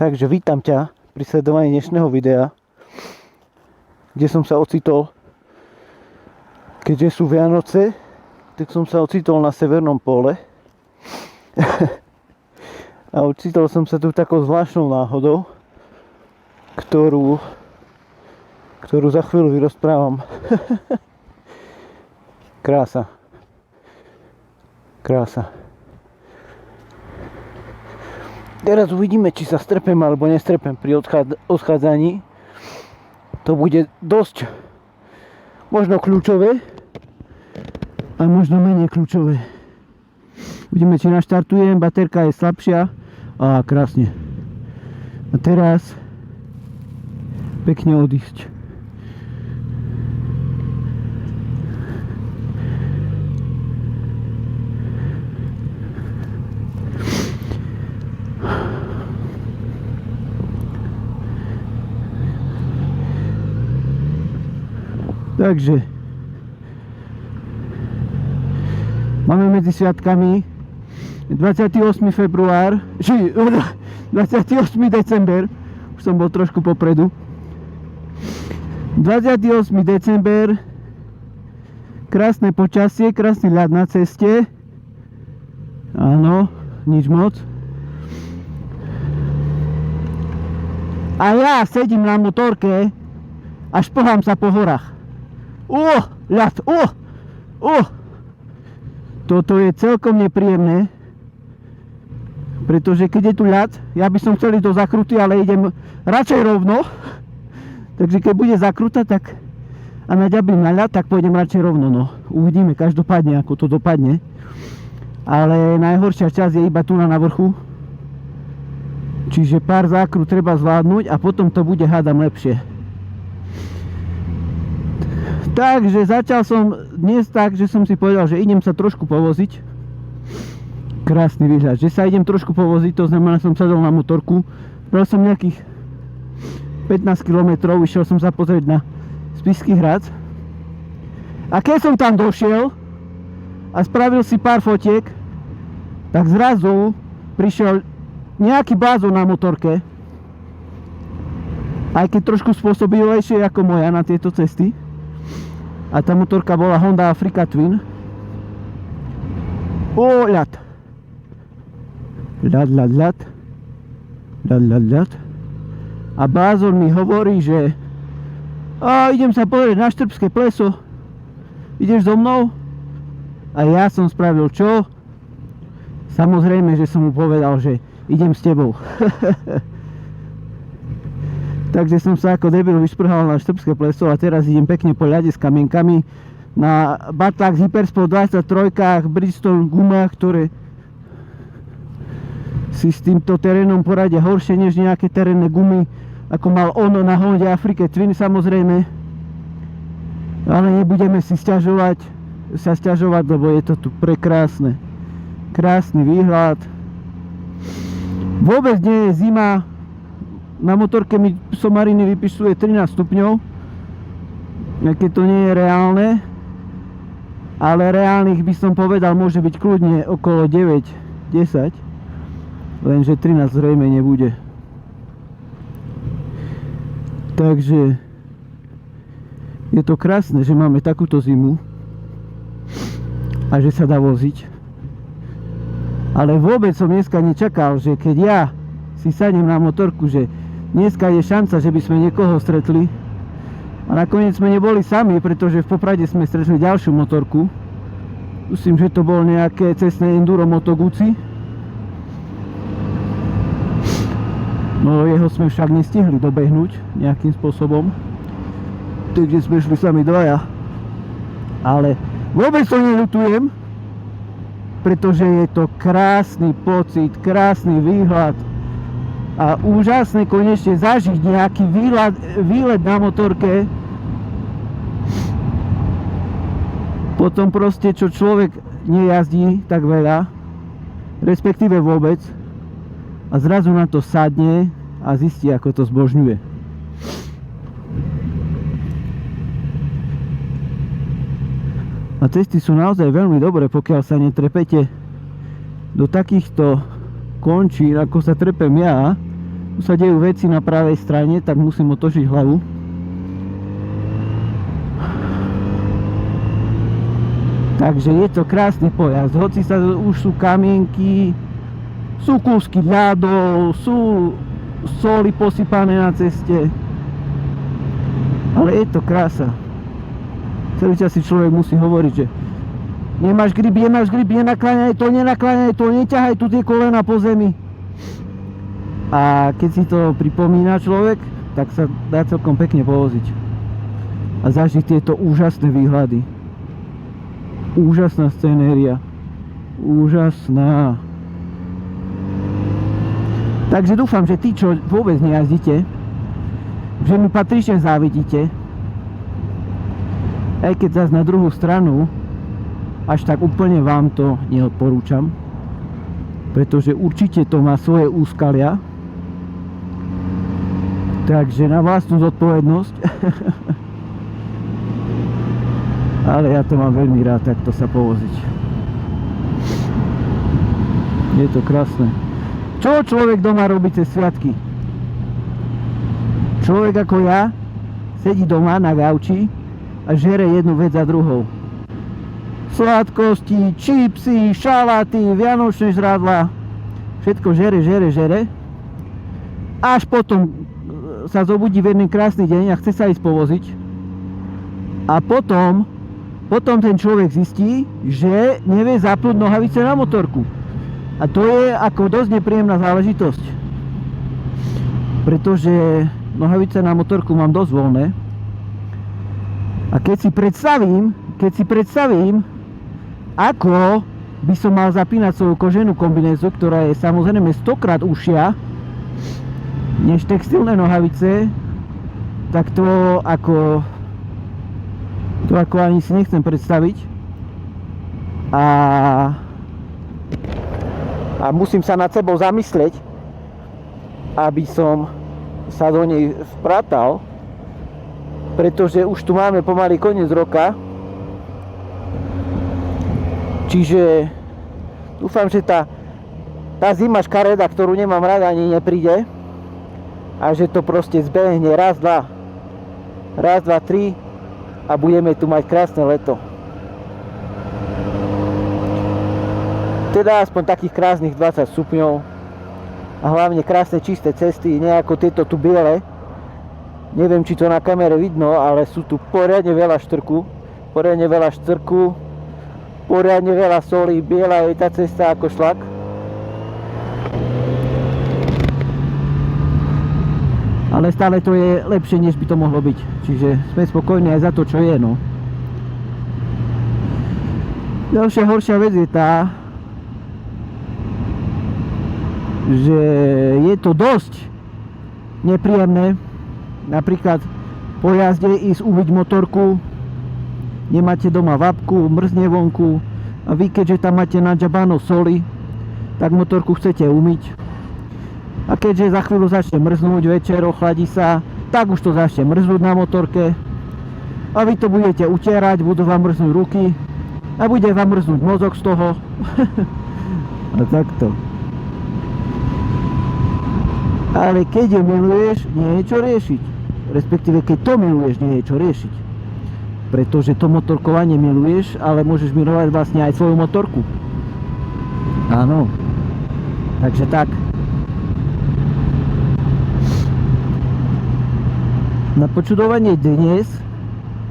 Takže vítam ťa pri sledovaní dnešného videa, kde som sa ocitol, keďže sú Vianoce, tak som sa ocitol na severnom póle. A ocitol som sa tu takou zvláštnou náhodou, ktorú za chvíľu vyrozprávam. Krása. Teraz uvidíme, či sa strepem alebo nestrepem pri odchádzaní. To bude dosť možno kľúčové a možno menej kľúčové. Uvidíme, či naštartujem, baterka je slabšia. Á, krásne. A teraz pekne odísť. Takže máme medzi sviatkami 28. február, 28. december, už som bol trošku popredu. 28. december, krásne počasie, krásny ľad na ceste. Áno, nič moc. A ja sedím na motorke a šplhám sa po horách. Ľad, Toto je celkom nepríjemné, pretože keď je tu ľad, ja by som chcel ísť do zakruty, ale idem radšej rovno. Takže keď bude zakruta, tak a naďabím na ľad, tak pôjdem radšej rovno. No, uvidíme každopádne, ako to dopadne. Ale najhoršia časť je iba tu na vrchu. Čiže pár zákrut treba zvládnuť a potom to bude, hádam, lepšie. Takže začal som dnes tak, že som si povedal, že idem sa trošku povoziť. Krásny výhľad, že sa idem trošku povoziť, to znamená, som sadol na motorku. Bral som nejakých 15 km, išiel som sa pozrieť na Spišský Hrad. A keď som tam došiel a spravil si pár fotiek, tak zrazu prišiel nejaký blázon na motorke. Aj keď trošku spôsobilejšie ako moja na tieto cesty. A tá motorka bola Honda Africa Twin. Ľad. A blázon mi hovorí, že idem sa pozrieť na Štrbské pleso. Ideš so mnou? A ja som spravil čo? Samozrejme, že som mu povedal, že idem s tebou. Takže som sa ako debil vyšprhal na Štrbské pleso a teraz idem pekne po ľade s kamienkami na Battlax Hypersport 23, Bridgestone gumách, ktoré si s týmto terénom poradia horšie než nejaké terénne gumy, ako mal on na Honde Africa Twin, samozrejme. Ale nebudeme si sťažovať, lebo je to tu prekrásne. Krásny výhľad. Vôbec nie je zima. Na motorke mi somariny vypisuje 13 stupňov, keď to nie je reálne, ale reálnych by som povedal, môže byť kľudne okolo 9-10, lenže 13 zrejme nebude. Takže je to krásne, že máme takúto zimu a že sa dá voziť. Ale vôbec som dneska nečakal, že keď ja si sadnem na motorku, že dneska je šanca, že by sme niekoho stretli. A nakoniec sme neboli sami, pretože v Poprade sme stretli ďalšiu motorku. Myslím, že to bol nejaké cestné enduro Moto Guzzi. No jeho sme však nestihli dobehnúť nejakým spôsobom. Takže sme šli sami dvaja. Ale vôbec to neľutujem, pretože je to krásny pocit, krásny výhľad. A úžasné konečne zažiť nejaký výlet na motorke. Potom proste, čo človek nejazdí tak veľa, respektíve vôbec, a zrazu na to sadne a zistí, ako to zbožňuje. A cesty sú naozaj veľmi dobré, pokiaľ sa netrepete do takýchto končín, ako sa trepem ja, tu sa dejú veci na pravej strane, tak musím otočiť hlavu. Takže je to krásny pojazd, hoci sa už sú kamienky, sú kúsky ľadov, sú soli posypané na ceste, ale je to krása. Celý čas si človek musí hovoriť, že nemáš grip, nenakláňaj to, neťahaj tu tie kolena po zemi. A keď si to pripomína človek, tak sa dá celkom pekne povoziť a zažiť tieto úžasné výhľady. Úžasná scenéria. Úžasná. Takže dúfam, že tí, čo vôbec nejazdíte, že mi patrične závidíte. Aj keď zase na druhú stranu až tak úplne vám to neodporúčam, pretože určite to má svoje úskalia. Takže na vlastnú zodpovednosť. Ale ja to mám veľmi rád, takto sa povoziť. Je to krásne. Čo človek doma robí cez sviatky? Človek ako ja sedí doma na gauči a žere jednu vec za druhou. Sladkosti, čipsy, šaláty, vianočné žrádla. Všetko žere. Až potom sa zobudí v jeden krásny deň a chce sa ísť povoziť. A potom ten človek zistí, že nevie zapnúť nohavice na motorku. A to je ako dosť nepríjemná záležitosť. Pretože nohavice na motorku mám dosť voľné. A keď si predstavím, ako by som mal zapínať svoju koženú kombinézu, ktorá je samozrejme 100-krát užšia než textilné nohavice, tak to ako ani si nechcem predstaviť. A musím sa nad sebou zamyslieť, aby som sa do nej vpratal, pretože už tu máme pomaly koniec roka. Čiže dúfam, že tá zima škareda, ktorú nemám rada, ani nepríde a že to proste zbehne raz, dva, 3 a budeme tu mať krásne leto. Teda aspoň takých krásnych 20 stupňov a hlavne krásne čisté cesty, nie ako tieto tu biele. Neviem, či to na kamere vidno, ale sú tu poriadne veľa štrku, poriadne veľa soli, biela je tá cesta ako šlak. Ale stále to je lepšie, než by to mohlo byť. Čiže sme spokojní aj za to, čo je, no. Ďalšia horšia vec je tá, že je to dosť nepríjemné. Napríklad po jazde ísť umyť motorku, nemáte doma vapku, mrzne vonku a vy, keďže tam máte nadžabáno soli, tak motorku chcete umyť. A keďže za chvíľu začne mrznúť večer, ochladí sa, tak už to začne mrznúť na motorke a vy to budete utierať, budú vám mrznúť ruky a bude vám mrznúť mozog z toho. A takto. Ale keď ju miluješ, nie je čo riešiť. Respektíve keď to miluješ, nie je čo riešiť. Pretože to motorkovanie miluješ, ale môžeš milovať vlastne aj svoju motorku. Áno. Takže tak. Na počudovanie dnes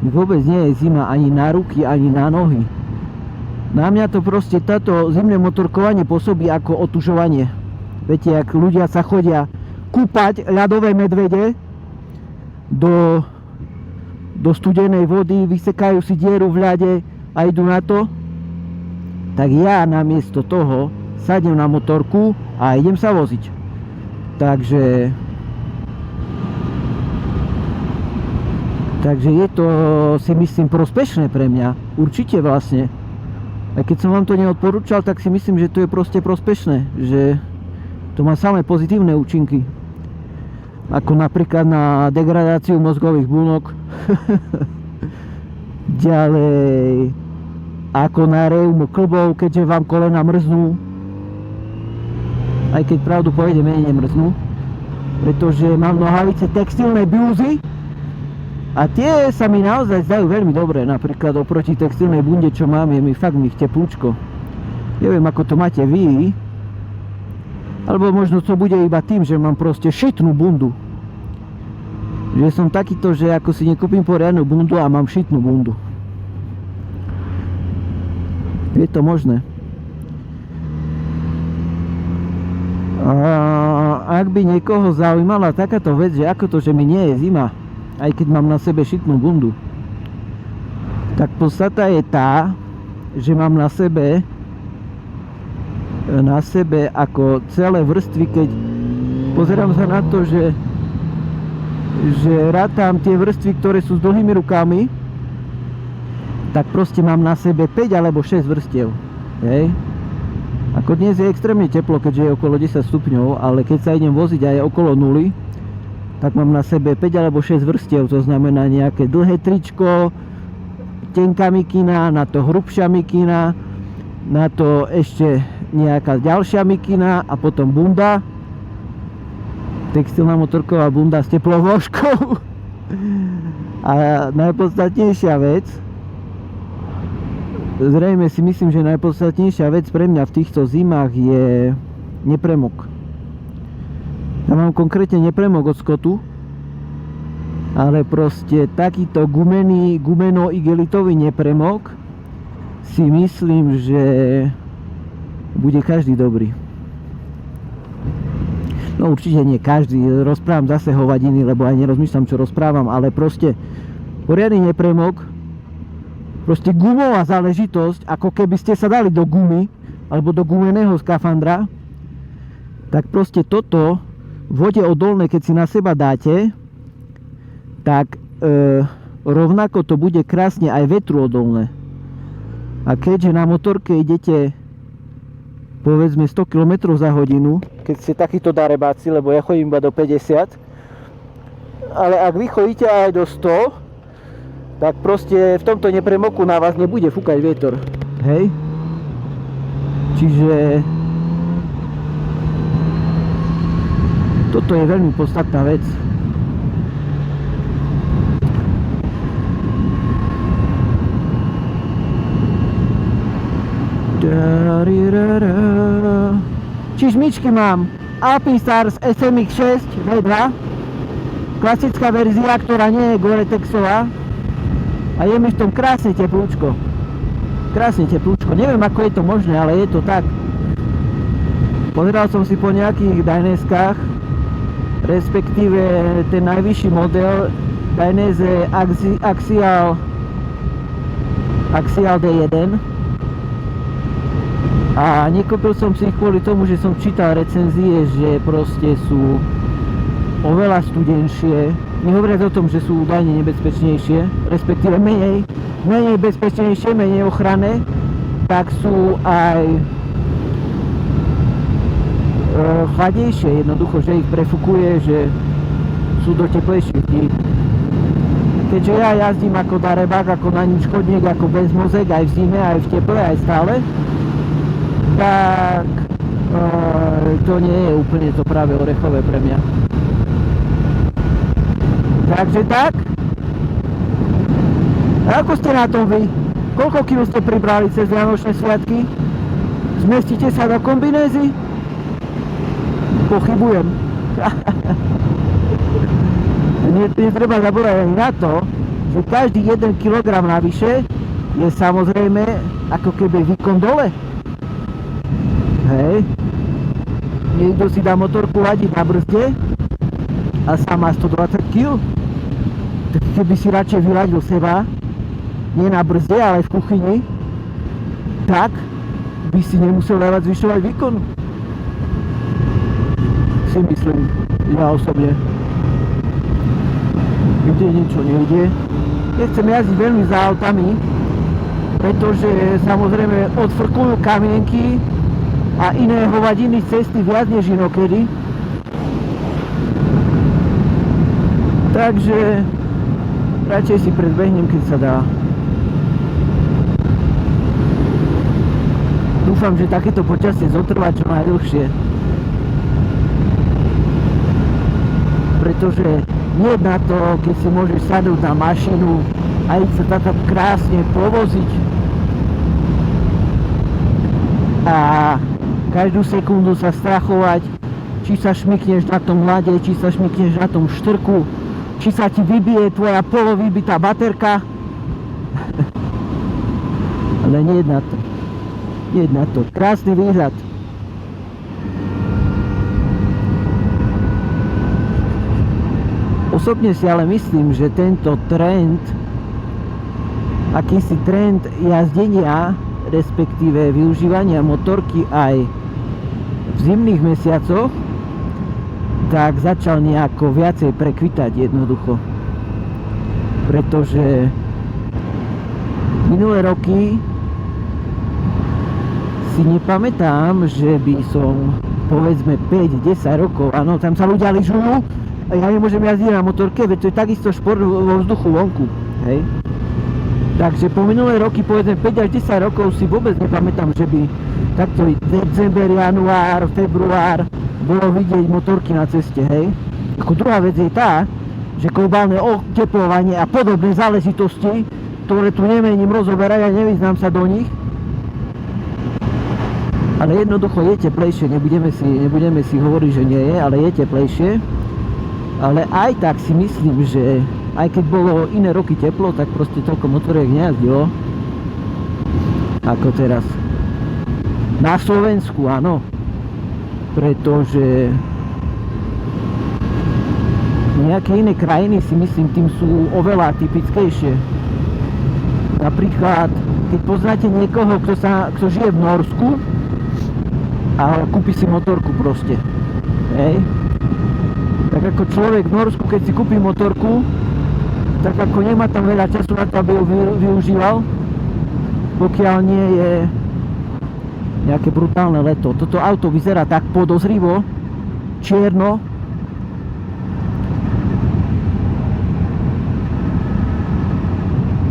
vôbec nie je zima ani na ruky, ani na nohy. Na mňa to proste táto zimné motorkovanie pôsobí ako otužovanie. Viete, jak ľudia sa chodia kúpať ľadové medvede do studenej vody, vysekajú si dieru v ľade a idú na to, tak ja namiesto toho sadnem na motorku a idem sa voziť. Takže je to, si myslím, prospešné pre mňa. Určite vlastne. A keď som vám to neodporúčal, tak si myslím, že to je proste prospešné. Že to má samé pozitívne účinky. Ako napríklad na degradáciu mozgových bunok. Ďalej ako na reumu klbov, keďže vám kolena mrznú. Aj keď pravdu povedem, menej nemrznú. pretože mám nohavice textilnej blúzy a tie sa mi naozaj zdajú veľmi dobre, napríklad oproti textilnej bunde, čo mám, je mi fakt teplúčko. Neviem, ako to máte vy, alebo možno to bude iba tým, že mám proste šitnú bundu. Že som takýto, že ako si nekúpim poriadnu bundu a mám šitnú bundu. Je to možné. A ak by niekoho zaujímala takáto vec, že ako to, že mi nie je zima, aj keď mám na sebe šitnú bundu, tak podstata je tá, že mám na sebe ako celé vrstvy, keď pozerám sa na to, že rátam tie vrstvy, ktoré sú s dlhými rukami, tak proste mám na sebe 5 alebo 6 vrstiev. Hej. Ako dnes je extrémne teplo, keďže je okolo 10 stupňov, ale keď sa idem voziť a je okolo 0, tak mám na sebe 5 alebo 6 vrstiev, to znamená nejaké dlhé tričko, tenká mikina, na to hrubšia mikina, na to ešte nejaká ďalšia mikina a potom bunda, textilná motorková bunda s teplou vložkou. A najpodstatnejšia vec, zrejme si myslím, že najpodstatnejšia vec pre mňa v týchto zimách je nepremok. Ja mám konkrétne nepremok od Scottu, ale proste takýto gumeno-igelitový nepremok si myslím, že bude každý dobrý. No určite nie každý, rozprávam zase hovadiny, lebo aj nerozmýšľam, čo rozprávam, ale proste poriadny nepremok, proste gumová záležitosť, ako keby ste sa dali do gumy alebo do gumeného skafandra, tak proste toto vode odolné, keď si na seba dáte, tak rovnako to bude krásne aj vetru odolné. A keďže na motorke idete povedzme 100 km za hodinu, keď ste takíto darebáci, lebo ja chodím iba do 50, ale ak vy chodíte aj do 100, tak proste v tomto nepremoku na vás nebude fúkať vietor. Hej? Čiže toto je veľmi podstatná vec. Čižmičky mám Alpinstars SMX6 V2, klasická verzia, ktorá nie je Gore-Texová. A je mi v tom krásne teplúčko. Krásne teplúčko. Neviem, ako je to možné, ale je to tak. Pozeral som si po nejakých Dyneskách, respektíve ten najvyšší model Dainese Axial D1. A nekúpil som si ich kvôli tomu, že som čítal recenzie, že proste sú oveľa studenšie. Nehovoriac o tom, že sú údajne nebezpečnejšie, respektíve menej bezpečnejšie, menej ochranné, tak sú aj chladnejšie, jednoducho, že ich prefukuje, že sú do teplejších dní. Keďže ja jazdím ako darebák, ako na nič chodník, ako bez mozek, aj v zime, aj v teple, aj stále, tak to nie je úplne to práve orechové pre mňa. Takže tak. A ako ste na tom vy? Koľko kil ste pribrali cez Vianočné sviatky? Zmestíte sa do kombinézy? Pochybujem. Netreba zabúrať aj na to, že každý 1 kg navyše je samozrejme ako keby výkon dole. Hej. Niekto si dá motorku ladiť na brzde a sám má 120 kg. Tak keby si radšej vyladil seba, nie na brzde, ale v kuchyni, tak by si nemusel dávať zvyšovať výkon. Si myslím, ja osobne. Kde niečo nejde. Nechcem jazdiť veľmi za autami, pretože samozrejme odfrkujú kamienky a iné hovadiny z cesty viac než inokedy. Takže radšej si predbehnem, keď sa dá. Dúfam, že takéto počasie zotrvá čo najdlhšie. pretože nie na to, keď si môžeš sadnúť na mašinu a ísť sa tam krásne povoziť a každú sekundu sa strachovať, či sa šmykneš na tom ľade, či sa šmykneš na tom štrku, či sa ti vybije tvoja polovybitá baterka. Ale nie na to. Nie na to. Krásny výhľad. Osobne si ale myslím, že tento trend, akýsi trend jazdenia, respektíve využívania motorky aj v zimných mesiacoch, tak začal nejako viacej prekvitať jednoducho. Pretože minulé roky si nepamätám, že by som povedzme 5-10 rokov, áno, tam sa ľudia lyžujú a ja nemôžem jazdiť na motorke, veď to je takisto šport vo vzduchu vonku, hej. Takže po minulé roky, povedzme 5 až 10 rokov si vôbec nepamätám, že by takto december, január, február bolo vidieť motorky na ceste, hej. Ako druhá vec je tá, že globálne oteplovanie a podobné záležitosti, ktoré tu nemením rozoberať a nevyznám sa do nich, ale jednoducho je teplejšie, nebudeme si hovoriť, že nie je, ale je teplejšie. Ale aj tak si myslím, že aj keď bolo iné roky teplo, tak proste toľko motoriek nejazdilo ako teraz. Na Slovensku, áno. Pretože nejaké iné krajiny si myslím tým sú oveľa typickejšie. Napríklad, keď poznáte niekoho, kto žije v Norsku a kúpi si motorku proste, hej. Tak ako človek v Norsku, keď si kúpi motorku, tak ako nemá tam veľa času na to, aby ju využíval, pokiaľ nie je nejaké brutálne leto. Toto auto vyzerá tak podozrivo, čierno.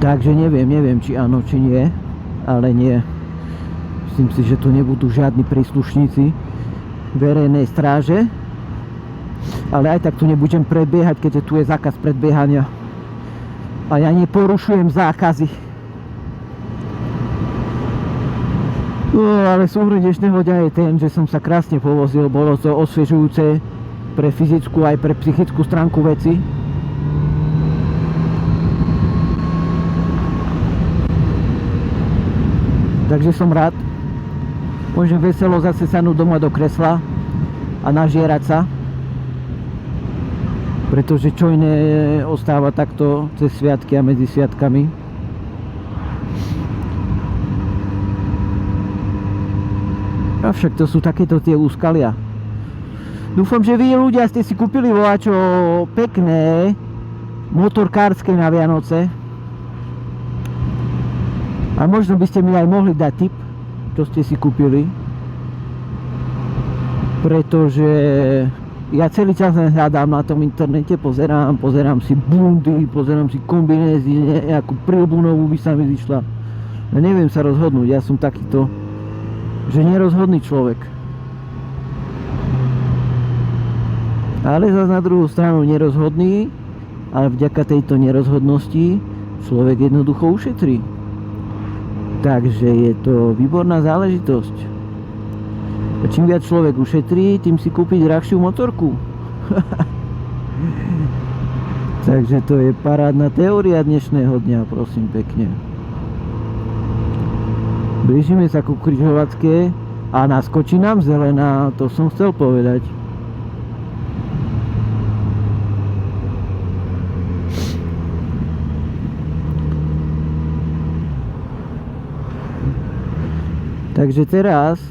Takže neviem, či áno, či nie, ale nie. Myslím si, že tu nebudú žiadni príslušníci verejnej stráže. Ale aj tak tu nebudem predbiehať, keďže tu je zákaz predbiehania. A ja neporušujem zákazy. Ale súhrn dnešného dňa je ten, že som sa krásne povozil. Bolo to osviežujúce pre fyzickú aj pre psychickú stránku veci. Takže som rád. Môžem veselo zase sadnúť doma do kresla a nažierať sa. Pretože čo iné ostáva takto cez sviatky a medzi sviatkami. Avšak to sú takéto tie úskalia. Dúfam, že vy ľudia ste si kúpili voľačo pekné motorkárske na Vianoce. A možno by ste mi aj mohli dať tip, čo ste si kúpili. Pretože ja celý čas hľadám na tom internete, pozerám si bundy, pozerám si kombinézy, nejakú prilbu novú by sa mi zišla. Ja neviem sa rozhodnúť, ja som takýto, že nerozhodný človek. Ale zase na druhú stranu nerozhodný, ale vďaka tejto nerozhodnosti človek jednoducho ušetrí. Takže je to výborná záležitosť. A čím viac človek ušetrí, tým si kúpi drahšiu motorku. Takže to je parádna teória dnešného dňa, prosím pekne. Blížime sa ku križovatke a naskočí nám zelená, to som chcel povedať. Takže teraz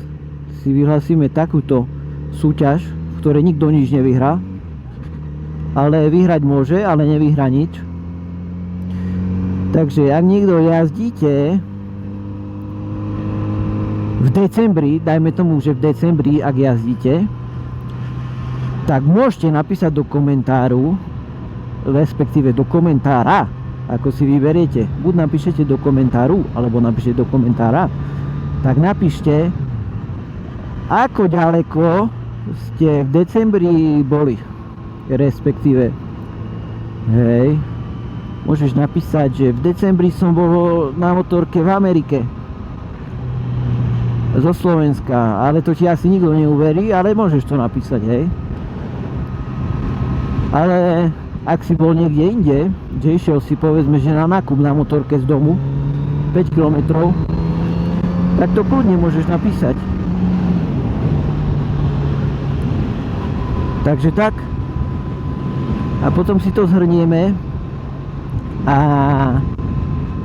si vyhlasíme takúto súťaž, v ktorej nikto nič nevyhrá, ale vyhrať môže, ale nevyhrá nič. Takže ak niekto jazdíte v decembri, dajme tomu, že v decembri, ak jazdíte, tak môžete napísať do komentáru, respektíve do komentára, ako si vyberiete. Buď napíšete do komentáru, alebo napíšete do komentára, tak napíšte, ako ďaleko ste v decembri boli. respektíve. Hej. Môžeš napísať, že v decembri som bol na motorke v Amerike. Zo Slovenska, ale to ti asi nikto neuverí, ale môžeš to napísať, hej. Ale ak si bol niekde inde, že išiel si povedzme, že na nákup na motorke z domu 5 km, tak to kľudne môžeš napísať. Takže tak. A potom si to zhrnieme. A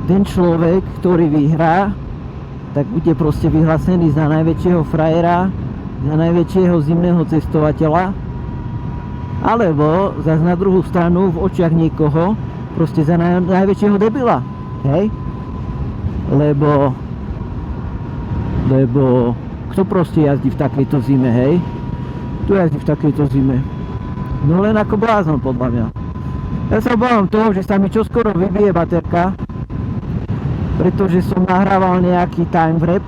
ten človek, ktorý vyhrá, tak bude proste vyhlásený za najväčšieho frajera, za najväčšieho zimného cestovateľa, alebo zase na druhú stranu v očiach niekoho proste za najväčšieho debila, hej? Lebo kto proste jazdí v takejto zime, hej? Tu jazdí v takejto zime? No len ako blázon podľa mňa. Ja sa obávam toho, že sa mi čoskoro vybije baterka, pretože som nahrával nejaký time wrap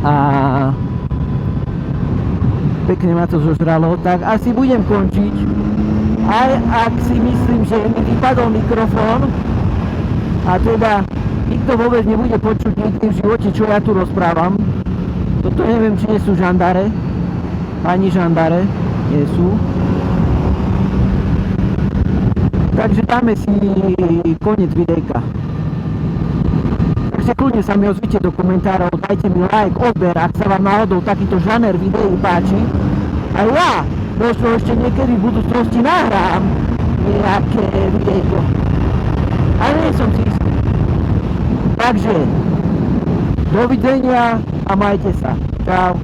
a pekne ma to zožralo, tak asi budem končiť. Aj ak si myslím, že mi vypadol mikrofón a teda nikto vôbec nebude počuť nikdy v živote, čo ja tu rozprávam. Toto neviem, či nie sú žandáre. Pani žandáre, nie sú. Takže dáme si koniec videjka. Takže kľudne sa mi ozvite do komentárov, dajte mi like, odber, ak sa vám náhodou takýto žáner videí páči. A ja možno ešte niekedy v budúcnosti nahrám nejaké videjko. Ale nie som si istý. Takže dovidenia a majte sa. Čau.